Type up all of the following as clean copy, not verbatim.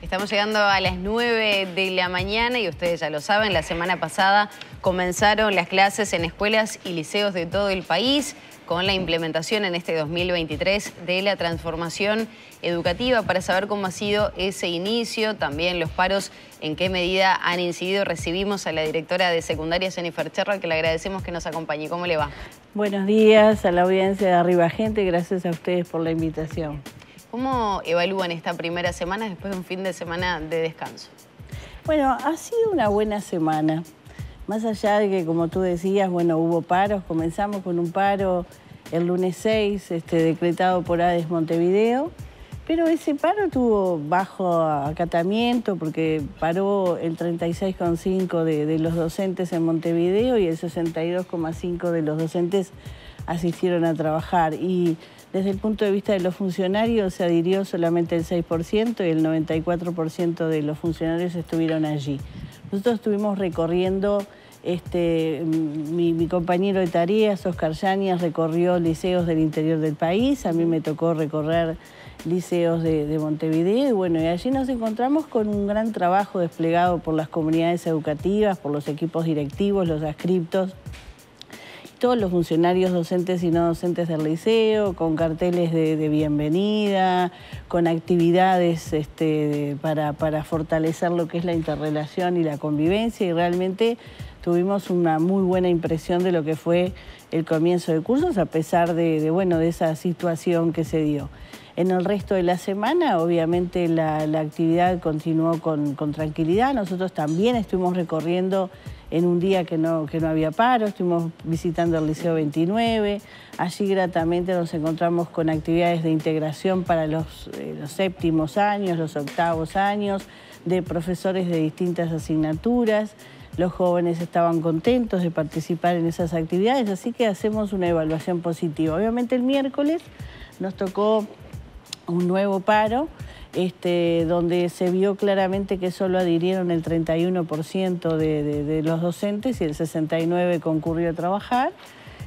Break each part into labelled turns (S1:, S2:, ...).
S1: Estamos llegando a las 9 de la mañana y ustedes ya lo saben, la semana pasada comenzaron las clases en escuelas y liceos de todo el país con la implementación en este 2023 de la transformación educativa. Para saber cómo ha sido ese inicio, también los paros, en qué medida han incidido, recibimos a la directora de secundaria, Jennifer Cherra, que le agradecemos que nos acompañe. ¿Cómo le va?
S2: Buenos días a la audiencia de Arriba Gente, gracias a ustedes por la invitación.
S1: ¿Cómo evalúan esta primera semana después de un fin de semana de descanso?
S2: Bueno, ha sido una buena semana. Más allá de que, como tú decías, bueno, hubo paros, comenzamos con un paro el lunes 6, decretado por ADES Montevideo, pero ese paro tuvo bajo acatamiento porque paró el 36,5% de los docentes en Montevideo y el 62,5% de los docentes asistieron a trabajar. Y desde el punto de vista de los funcionarios se adhirió solamente el 6% y el 94% de los funcionarios estuvieron allí. Nosotros estuvimos recorriendo, mi compañero de tareas, Oscar Yáñez, recorrió liceos del interior del país, a mí me tocó recorrer liceos de Montevideo y bueno, y allí nos encontramos con un gran trabajo desplegado por las comunidades educativas, por los equipos directivos, los adscriptos, todos los funcionarios docentes y no docentes del liceo, con carteles de bienvenida, con actividades para fortalecer lo que es la interrelación y la convivencia, y realmente tuvimos una muy buena impresión de lo que fue el comienzo de cursos, a pesar de esa situación que se dio. En el resto de la semana, obviamente, la actividad continuó con tranquilidad. Nosotros también estuvimos recorriendo en un día que no había paro, estuvimos visitando el Liceo 29. Allí gratamente nos encontramos con actividades de integración para los séptimos años, los octavos años, de profesores de distintas asignaturas. Los jóvenes estaban contentos de participar en esas actividades, así que hacemos una evaluación positiva. Obviamente el miércoles nos tocó un nuevo paro, donde se vio claramente que solo adhirieron el 31% de los docentes y el 69% concurrió a trabajar.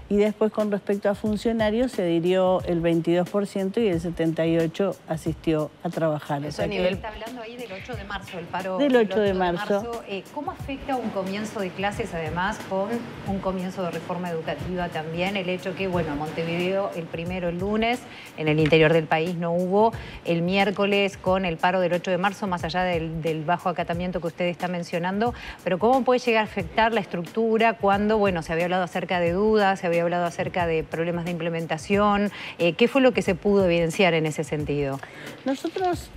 S2: Y después, con respecto a funcionarios, se adhirió el 22% y el 78% asistió a trabajar.
S3: Eso,
S2: o sea,
S3: nivel... Está hablando ahí del 8 de marzo, el paro
S2: del 8 de marzo.
S3: ¿Cómo afecta un comienzo de clases, además, con un comienzo de reforma educativa también? El hecho que, bueno, Montevideo el primero, el lunes, en el interior del país no hubo, el miércoles con el paro del 8 de marzo, más allá del bajo acatamiento que usted está mencionando, pero ¿cómo puede llegar a afectar la estructura cuando, bueno, se había hablado acerca de dudas, se había hablado acerca de problemas de implementación? ¿Qué fue lo que se pudo evidenciar en ese sentido?
S2: Nosotros,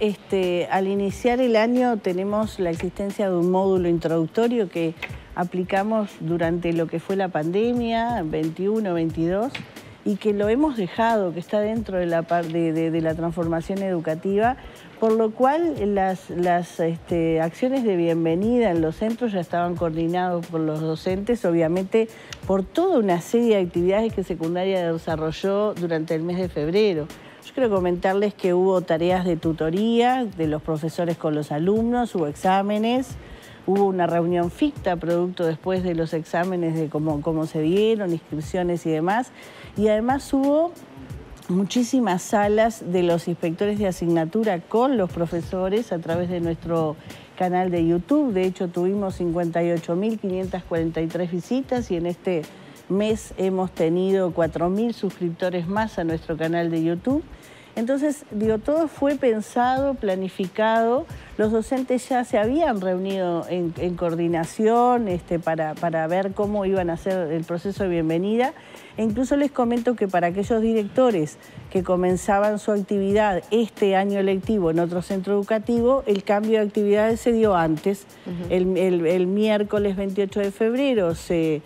S2: al iniciar el año, tenemos la existencia de un módulo introductorio que aplicamos durante lo que fue la pandemia, 21-22, y que lo hemos dejado, que está dentro de la transformación educativa, por lo cual las acciones de bienvenida en los centros ya estaban coordinados por los docentes, obviamente por toda una serie de actividades que secundaria desarrolló durante el mes de febrero. Yo quiero comentarles que hubo tareas de tutoría de los profesores con los alumnos, hubo exámenes, hubo una reunión ficta producto después de los exámenes de cómo se dieron, inscripciones y demás, y además hubo muchísimas salas de los inspectores de asignatura con los profesores a través de nuestro canal de YouTube. De hecho, tuvimos 58.543 visitas y en este mes hemos tenido 4.000 suscriptores más a nuestro canal de YouTube. Entonces, todo fue pensado, planificado. Los docentes ya se habían reunido en coordinación para ver cómo iban a hacer el proceso de bienvenida. E incluso les comento que para aquellos directores que comenzaban su actividad este año lectivo en otro centro educativo, el cambio de actividades se dio antes. El miércoles 28 de febrero se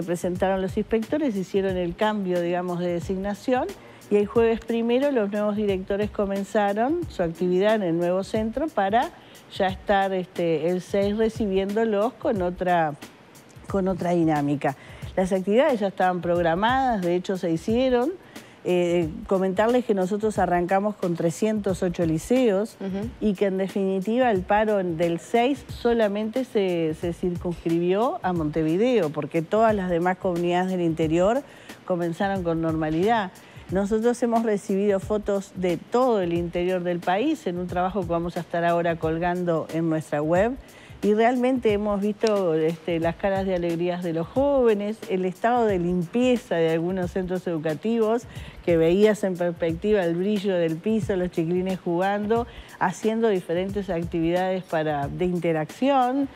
S2: presentaron los inspectores, hicieron el cambio, digamos, de designación. Y el jueves 1 los nuevos directores comenzaron su actividad en el nuevo centro para ya estar el 6 recibiéndolos con otra dinámica. Las actividades ya estaban programadas, de hecho se hicieron. Comentarles que nosotros arrancamos con 308 liceos y que en definitiva el paro del 6 solamente se circunscribió a Montevideo, porque todas las demás comunidades del interior comenzaron con normalidad. Nosotros hemos recibido fotos de todo el interior del país en un trabajo que vamos a estar ahora colgando en nuestra web. Y realmente hemos visto las caras de alegrías de los jóvenes, el estado de limpieza de algunos centros educativos, que veías en perspectiva el brillo del piso, los chiquilines jugando, haciendo diferentes actividades de interacción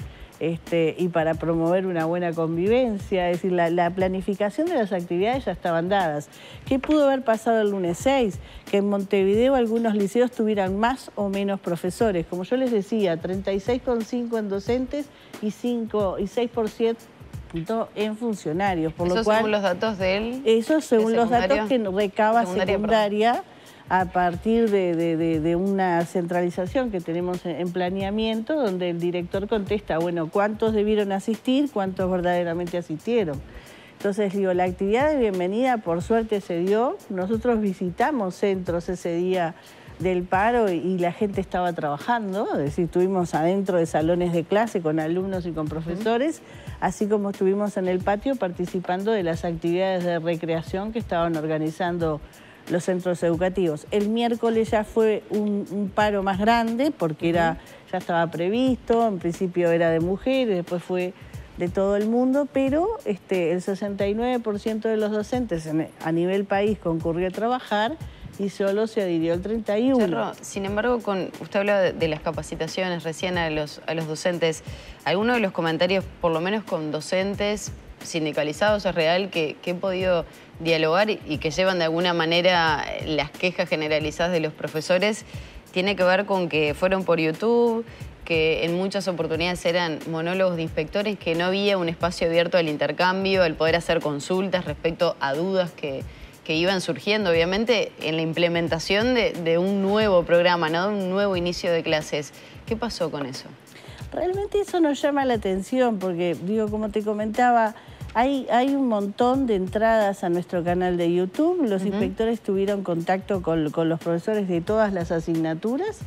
S2: y para promover una buena convivencia. Es decir, la planificación de las actividades ya estaban dadas. ¿Qué pudo haber pasado el lunes 6? Que en Montevideo algunos liceos tuvieran más o menos profesores. Como yo les decía, 36,5 en docentes y 6% en funcionarios. Por lo cual,
S1: según los datos de él.
S2: Eso según los datos que recaba secundaria a partir de una centralización que tenemos en planeamiento, donde el director contesta, bueno, ¿cuántos debieron asistir? ¿Cuántos verdaderamente asistieron? Entonces, digo, la actividad de bienvenida por suerte se dio. Nosotros visitamos centros ese día del paro y la gente estaba trabajando, es decir, estuvimos adentro de salones de clase con alumnos y con profesores, así como estuvimos en el patio participando de las actividades de recreación que estaban organizando los centros educativos. El miércoles ya fue un paro más grande porque ya estaba previsto, en principio era de mujeres, después fue de todo el mundo, pero el 69% de los docentes a nivel país concurrió a trabajar y solo se adhirió el 31%.
S1: Cerro, sin embargo, usted habla de las capacitaciones recién a los docentes. ¿Alguno de los comentarios, por lo menos con docentes sindicalizados, es real que he podido dialogar y que llevan de alguna manera las quejas generalizadas de los profesores? Tiene que ver con que fueron por YouTube, que en muchas oportunidades eran monólogos de inspectores, que no había un espacio abierto al intercambio, al poder hacer consultas respecto a dudas que iban surgiendo, obviamente, en la implementación de un nuevo programa, ¿no? De un nuevo inicio de clases. ¿Qué pasó con eso?
S2: Realmente eso nos llama la atención porque, digo, como te comentaba, hay un montón de entradas a nuestro canal de YouTube. Los inspectores tuvieron contacto con los profesores de todas las asignaturas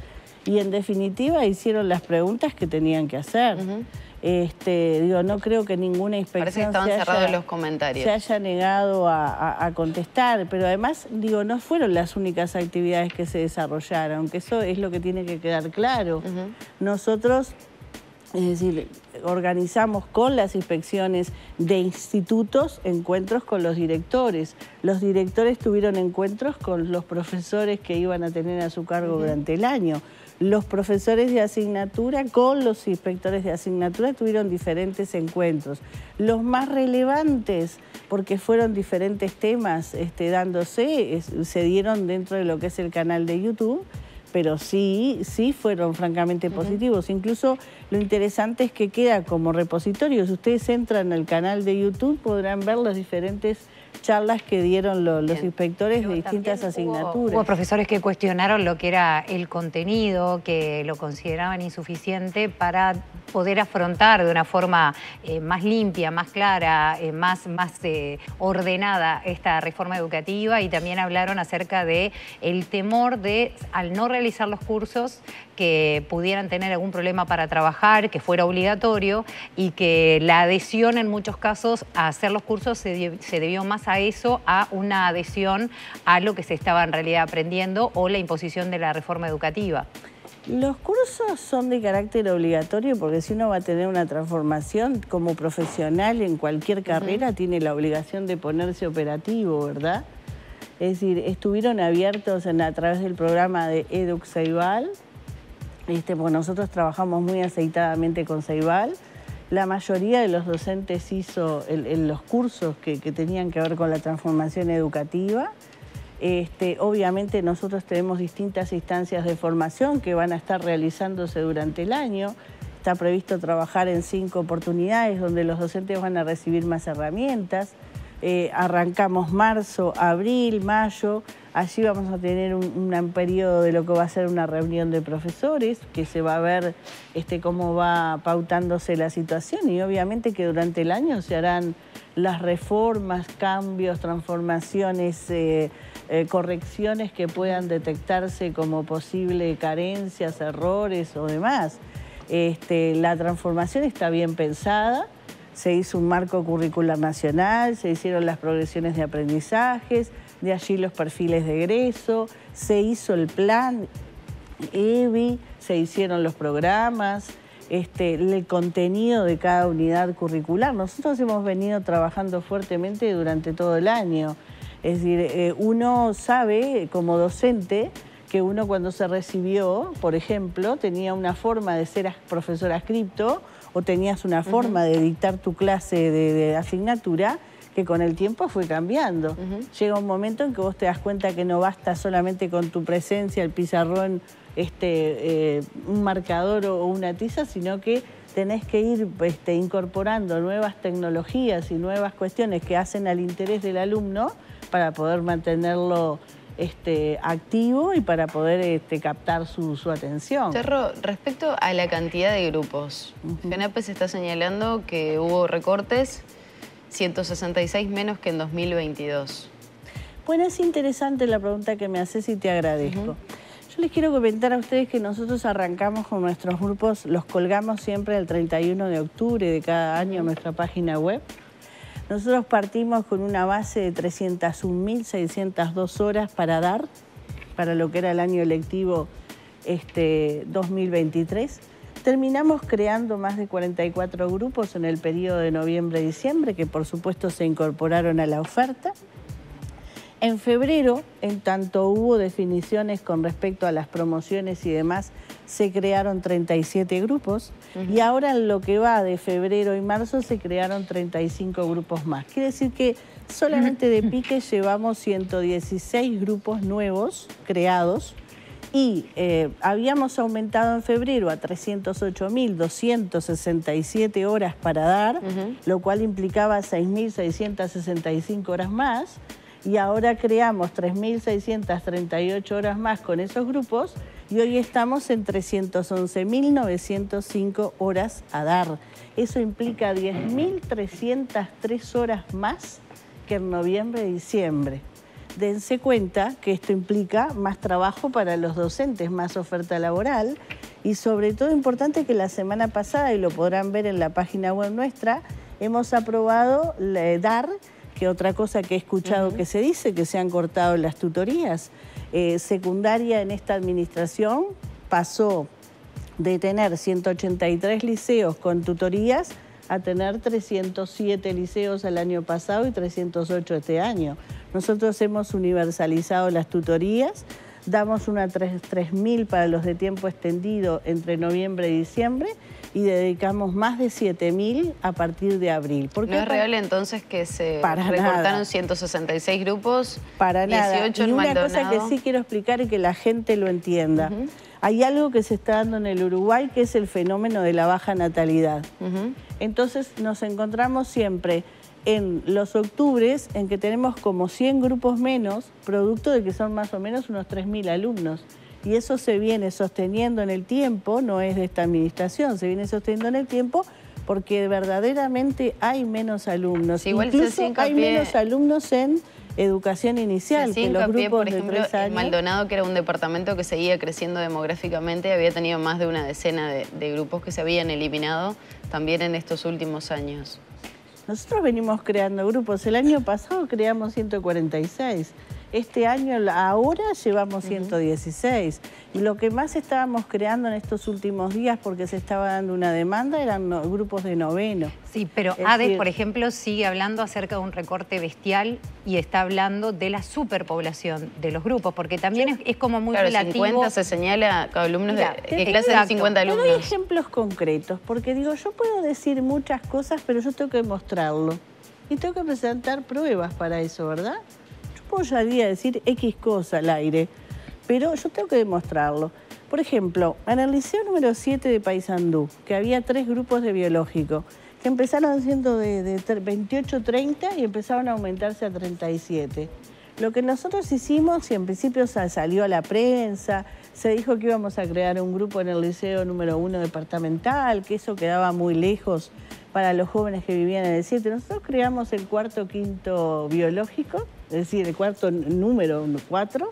S2: y, en definitiva, hicieron las preguntas que tenían que hacer. Digo, no creo que ninguna inspección se haya negado a contestar, pero además, digo, no fueron las únicas actividades que se desarrollaron, que eso es lo que tiene que quedar claro. Nosotros, es decir, organizamos con las inspecciones de institutos encuentros con los directores. Los directores tuvieron encuentros con los profesores que iban a tener a su cargo durante el año. Los profesores de asignatura con los inspectores de asignatura tuvieron diferentes encuentros. Los más relevantes, porque fueron diferentes temas dándose, se dieron dentro de lo que es el canal de YouTube, pero sí fueron francamente positivos. Incluso lo interesante es que queda como repositorio. Si ustedes entran al canal de YouTube podrán ver las diferentes charlas que dieron los inspectores de distintas asignaturas.
S3: Hubo profesores que cuestionaron lo que era el contenido, que lo consideraban insuficiente para poder afrontar de una forma más limpia, más clara, más ordenada esta reforma educativa, y también hablaron acerca de el temor de, al no realizar los cursos, que pudieran tener algún problema para trabajar, que fuera obligatorio, y que la adhesión en muchos casos a hacer los cursos se debió más a eso, a una adhesión a lo que se estaba en realidad aprendiendo o la imposición de la reforma educativa.
S2: Los cursos son de carácter obligatorio porque si uno va a tener una transformación como profesional en cualquier carrera, tiene la obligación de ponerse operativo, ¿verdad? Es decir, estuvieron abiertos a través del programa de EducCeibal. Porque nosotros trabajamos muy aceitadamente con Ceibal. La mayoría de los docentes hizo los cursos que tenían que ver con la transformación educativa. Obviamente nosotros tenemos distintas instancias de formación que van a estar realizándose durante el año. Está previsto trabajar en 5 oportunidades donde los docentes van a recibir más herramientas. Arrancamos marzo, abril, mayo. Allí vamos a tener un periodo de lo que va a ser una reunión de profesores, que se va a ver cómo va pautándose la situación, y obviamente que durante el año se harán las reformas, cambios, transformaciones, correcciones que puedan detectarse como posible carencias, errores o demás. La transformación está bien pensada. Se hizo un marco curricular nacional, se hicieron las progresiones de aprendizajes, de allí los perfiles de egreso, se hizo el plan EBI, se hicieron los programas, el contenido de cada unidad curricular. Nosotros hemos venido trabajando fuertemente durante todo el año. Es decir, uno sabe como docente que uno cuando se recibió, por ejemplo, tenía una forma de ser profesor adscripto o tenías una forma de dictar tu clase de asignatura que con el tiempo fue cambiando. Llega un momento en que vos te das cuenta que no basta solamente con tu presencia, el pizarrón, un marcador o una tiza, sino que tenés que ir incorporando nuevas tecnologías y nuevas cuestiones que hacen al interés del alumno para poder mantenerlo activo y para poder captar su atención.
S1: Cerro, respecto a la cantidad de grupos, FENAPE se está señalando que hubo recortes, 166 menos que en 2022.
S2: Bueno, es interesante la pregunta que me haces y te agradezco. Yo les quiero comentar a ustedes que nosotros arrancamos con nuestros grupos, los colgamos siempre el 31 de octubre de cada año en nuestra página web. Nosotros partimos con una base de 301.602 horas para dar, para lo que era el año lectivo 2023. Terminamos creando más de 44 grupos en el periodo de noviembre-diciembre, que por supuesto se incorporaron a la oferta. En febrero, en tanto hubo definiciones con respecto a las promociones y demás, se crearon 37 grupos y ahora en lo que va de febrero y marzo se crearon 35 grupos más. Quiere decir que solamente de pique llevamos 116 grupos nuevos creados y habíamos aumentado en febrero a 308.267 horas para dar, lo cual implicaba 6.665 horas más. Y ahora creamos 3.638 horas más con esos grupos y hoy estamos en 311.905 horas a dar. Eso implica 10.303 horas más que en noviembre y diciembre. Dense cuenta que esto implica más trabajo para los docentes, más oferta laboral y sobre todo importante que la semana pasada, y lo podrán ver en la página web nuestra, hemos aprobado dar, que otra cosa que he escuchado que se dice, que se han cortado las tutorías. Secundaria en esta administración pasó de tener 183 liceos con tutorías a tener 307 liceos el año pasado y 308 este año. Nosotros hemos universalizado las tutorías, damos una 3.000 para los de tiempo extendido entre noviembre y diciembre y dedicamos más de 7.000 a partir de abril.
S1: ¿No es real entonces que se recortaron 166 grupos?
S2: Para
S1: 18
S2: nada. Y
S1: en
S2: una
S1: Maldonado.
S2: cosa que sí quiero explicar y que la gente lo entienda. Hay algo que se está dando en el Uruguay que es el fenómeno de la baja natalidad. Entonces nos encontramos siempre en los octubres en que tenemos como 100 grupos menos, producto de que son más o menos unos 3.000 alumnos. Y eso se viene sosteniendo en el tiempo, no es de esta administración, se viene sosteniendo en el tiempo porque verdaderamente hay menos alumnos.
S1: Igual
S2: incluso hay menos alumnos en educación inicial, que los grupos
S1: por ejemplo,
S2: de 3 años.
S1: En Maldonado, que era un departamento que seguía creciendo demográficamente, había tenido más de una decena de grupos que se habían eliminado también en estos últimos años.
S2: Nosotros venimos creando grupos. El año pasado creamos 146. Este año, ahora llevamos 116. Y lo que más estábamos creando en estos últimos días, porque se estaba dando una demanda, eran grupos de noveno.
S3: Sí, pero ADES, por ejemplo, sigue hablando acerca de un recorte bestial y está hablando de la superpoblación de los grupos, porque también es como muy relativo.
S1: 50 se señala a alumnos de clase de 50 alumnos.
S2: Te doy ejemplos concretos, porque digo, yo puedo decir muchas cosas, pero yo tengo que demostrarlo. Y tengo que presentar pruebas para eso, ¿verdad? Yo podría decir X cosa al aire, pero yo tengo que demostrarlo. Por ejemplo, en el liceo número 7 de Paysandú, que había 3 grupos de biológico, que empezaron siendo de 28, 30 y empezaron a aumentarse a 37. Lo que nosotros hicimos, y en principio salió a la prensa, se dijo que íbamos a crear un grupo en el liceo número 1 departamental, que eso quedaba muy lejos para los jóvenes que vivían en el 7. Nosotros creamos el cuarto, quinto biológico, es decir, el cuarto número 4,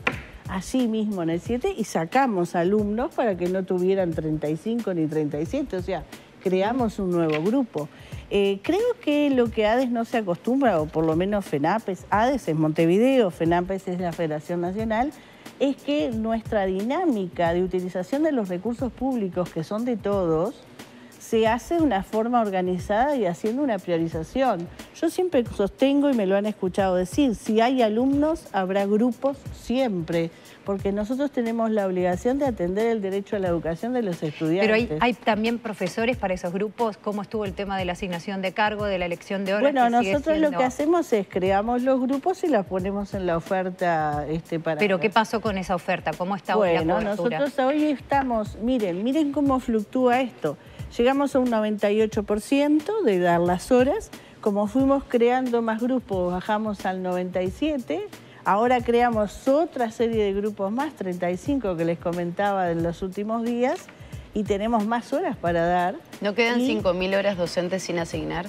S2: allí mismo en el 7, y sacamos alumnos para que no tuvieran 35 ni 37, o sea, creamos un nuevo grupo. Creo que lo que ADES no se acostumbra, o por lo menos FENAPES, ADES es Montevideo, FENAPES es la Federación Nacional, es que nuestra dinámica de utilización de los recursos públicos, que son de todos, se hace de una forma organizada y haciendo una priorización. Yo siempre sostengo, y me lo han escuchado decir, si hay alumnos, habrá grupos siempre, porque nosotros tenemos la obligación de atender el derecho a la educación de los estudiantes.
S3: Pero hay también profesores para esos grupos. ¿Cómo estuvo el tema de la asignación de cargo, de la elección de horas?
S2: Bueno, nosotros lo que hacemos es creamos los grupos y los ponemos en la oferta para...
S3: ¿Pero qué pasó con esa oferta? ¿Cómo está hoy la cobertura?
S2: Bueno, nosotros hoy estamos... Miren cómo fluctúa esto. Llegamos a un 98% de dar las horas. Como fuimos creando más grupos, bajamos al 97%. Ahora creamos otra serie de grupos más, 35 que les comentaba en los últimos días, y tenemos más horas para dar.
S1: ¿No quedan 5.000 horas docentes sin asignar?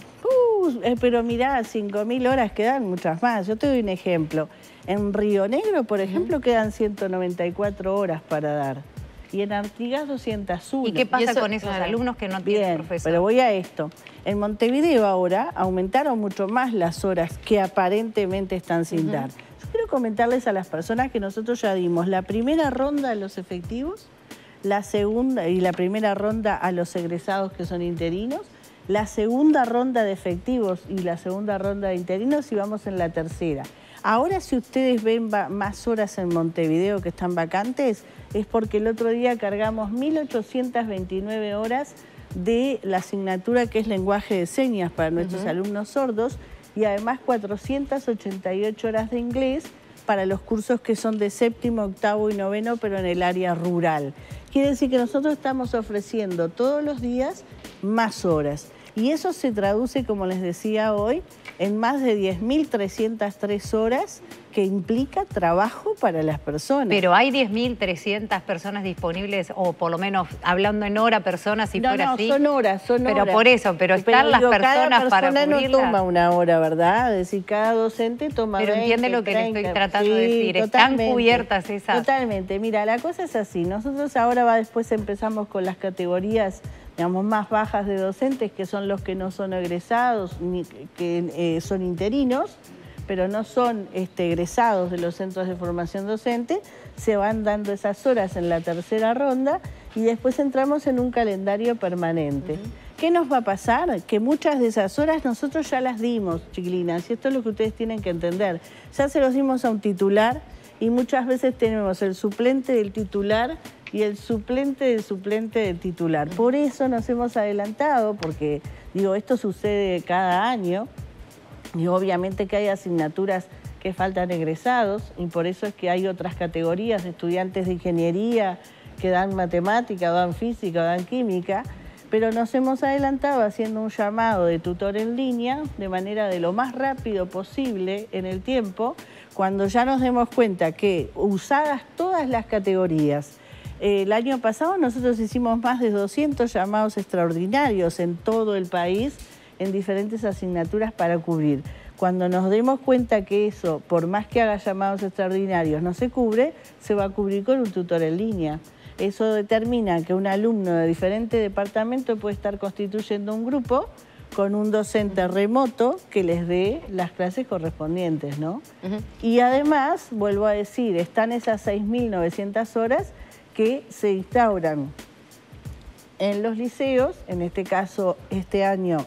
S2: Pero mirá, 5.000 horas quedan muchas más. Yo te doy un ejemplo. En Río Negro, por ejemplo, quedan 194 horas para dar. Y en Artigas 201.
S3: ¿Y qué pasa con esos alumnos que no tienen profesor?
S2: Pero voy a esto. En Montevideo ahora aumentaron mucho más las horas que aparentemente están sin dar. Yo quiero comentarles a las personas que nosotros ya dimos la primera ronda a los efectivos, la segunda y la primera ronda a los egresados que son interinos, la segunda ronda de efectivos y la segunda ronda de interinos, y vamos en la tercera. Ahora, si ustedes ven más horas en Montevideo que están vacantes, es porque el otro día cargamos 1.829 horas de la asignatura que es lenguaje de señas para nuestros alumnos sordos, y además 488 horas de inglés para los cursos que son de 7º, 8º y 9º, pero en el área rural. Quiere decir que nosotros estamos ofreciendo todos los días más horas. Y eso se traduce, como les decía hoy, en más de 10.303 horas, que implica trabajo para las personas.
S3: Pero hay 10.300 personas disponibles, o por lo menos hablando en hora, personas, si fuera así.
S2: No, son horas.
S3: Pero por eso, pero están las personas para cubrirlas.
S2: Cada persona no toma una hora, ¿verdad? Es decir, cada docente toma 20,
S3: Pero entiende lo que 30, le estoy tratando de decir.
S2: Totalmente,
S3: ¿Están cubiertas esas?
S2: Totalmente. Mira, la cosa es así. Nosotros ahora después empezamos con las categorías, digamos, más bajas de docentes, que son los que no son egresados, ni que son interinos, pero no son egresados de los centros de formación docente. Se van dando esas horas en la tercera ronda y después entramos en un calendario permanente. ¿Qué nos va a pasar? Que muchas de esas horas nosotros ya las dimos, chiquilinas, y esto es lo que ustedes tienen que entender. Ya se los dimos a un titular y muchas veces tenemos el suplente del titular y el suplente del titular. Por eso nos hemos adelantado, porque digo, esto sucede cada año, y obviamente que hay asignaturas que faltan egresados, y por eso es que hay otras categorías de estudiantes de ingeniería que dan matemática, dan física, dan química, pero nos hemos adelantado haciendo un llamado de tutor en línea de manera de lo más rápido posible en el tiempo, cuando ya nos demos cuenta que usadas todas las categorías. El año pasado nosotros hicimos más de 200 llamados extraordinarios en todo el país, en diferentes asignaturas para cubrir. Cuando nos demos cuenta que eso, por más que haga llamados extraordinarios, no se cubre, se va a cubrir con un tutor en línea. Eso determina que un alumno de diferente departamento puede estar constituyendo un grupo con un docente remoto que les dé las clases correspondientes, ¿no? Y además, vuelvo a decir, están esas 6.900 horas que se instauran en los liceos, en este caso, este año,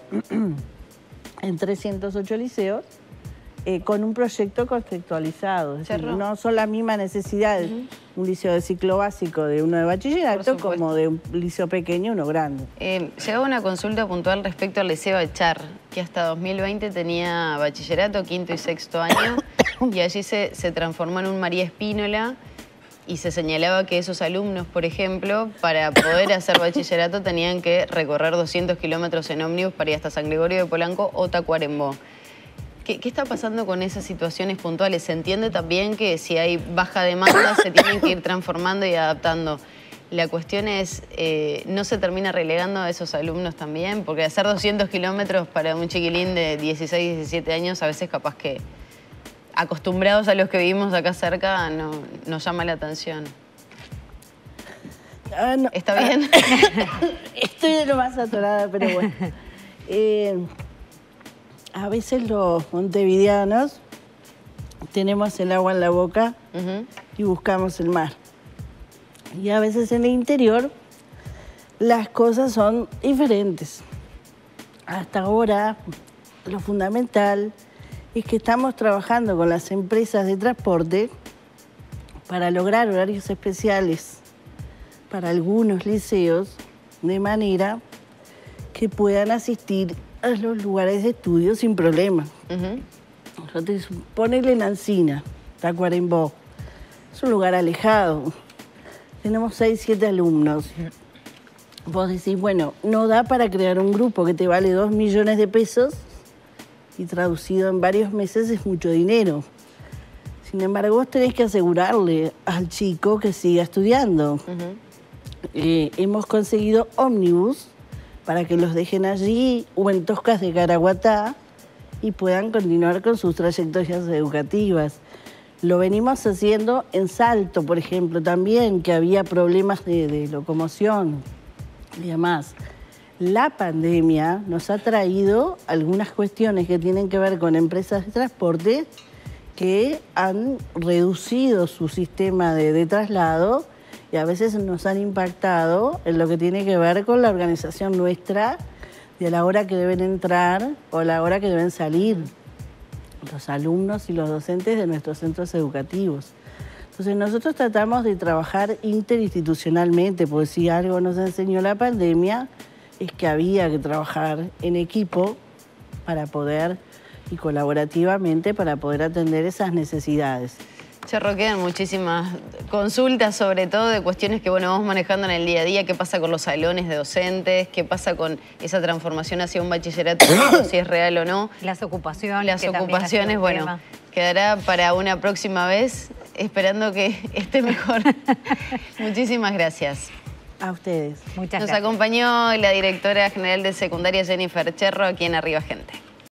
S2: en 308 liceos, con un proyecto contextualizado. Es decir, no son la misma necesidad de un liceo de ciclo básico de uno de bachillerato como de un liceo pequeño, uno grande.
S1: Llegaba una consulta puntual respecto al liceo Echar, que hasta 2020 tenía bachillerato, 5º y 6º año, y allí se transformó en un María Espínola, y se señalaba que esos alumnos, por ejemplo, para poder hacer bachillerato tenían que recorrer 200 kilómetros en ómnibus para ir hasta San Gregorio de Polanco o Tacuarembó. ¿Qué está pasando con esas situaciones puntuales? Se entiende también que si hay baja demanda se tienen que ir transformando y adaptando. La cuestión es, ¿no se termina relegando a esos alumnos también? Porque hacer 200 kilómetros para un chiquilín de 16, 17 años, a veces capaz que, acostumbrados a los que vivimos acá cerca, no, nos llama la atención.
S2: No.
S1: ¿Está bien?
S2: Estoy de lo más atorada, pero bueno. A veces los montevideanos tenemos el agua en la boca y buscamos el mar. Y a veces en el interior las cosas son diferentes. Hasta ahora lo fundamental es que estamos trabajando con las empresas de transporte para lograr horarios especiales para algunos liceos, de manera que puedan asistir a los lugares de estudio sin problema. Entonces, ponele en Ancina, Tacuarembó. Es un lugar alejado. Tenemos 6, 7 alumnos. Vos decís, bueno, no da para crear un grupo que te vale 2 millones de pesos y traducido en varios meses es mucho dinero. Sin embargo, vos tenés que asegurarle al chico que siga estudiando. Hemos conseguido ómnibus para que los dejen allí o en Toscas de Caraguatá y puedan continuar con sus trayectorias educativas. Lo venimos haciendo en Salto, por ejemplo, también, que había problemas de locomoción y demás. La pandemia nos ha traído algunas cuestiones que tienen que ver con empresas de transporte que han reducido su sistema de traslado y a veces nos han impactado en lo que tiene que ver con la organización nuestra de la hora que deben entrar o la hora que deben salir los alumnos y los docentes de nuestros centros educativos. Entonces nosotros tratamos de trabajar interinstitucionalmente, porque si algo nos enseñó la pandemia es que había que trabajar en equipo para poder y colaborativamente para poder atender esas necesidades.
S1: Cherro, quedan muchísimas consultas, sobre todo de cuestiones que vamos manejando en el día a día. ¿Qué pasa con los salones de docentes? ¿Qué pasa con esa transformación hacia un bachillerato, si es real o no?
S3: Las ocupaciones.
S1: Las ocupaciones, bueno, quedará para una próxima vez, esperando que esté mejor. Muchísimas gracias.
S2: A ustedes.
S3: Muchas gracias.
S1: Nos acompañó la directora general de secundaria, Jennifer Cherro, aquí en Arriba Gente.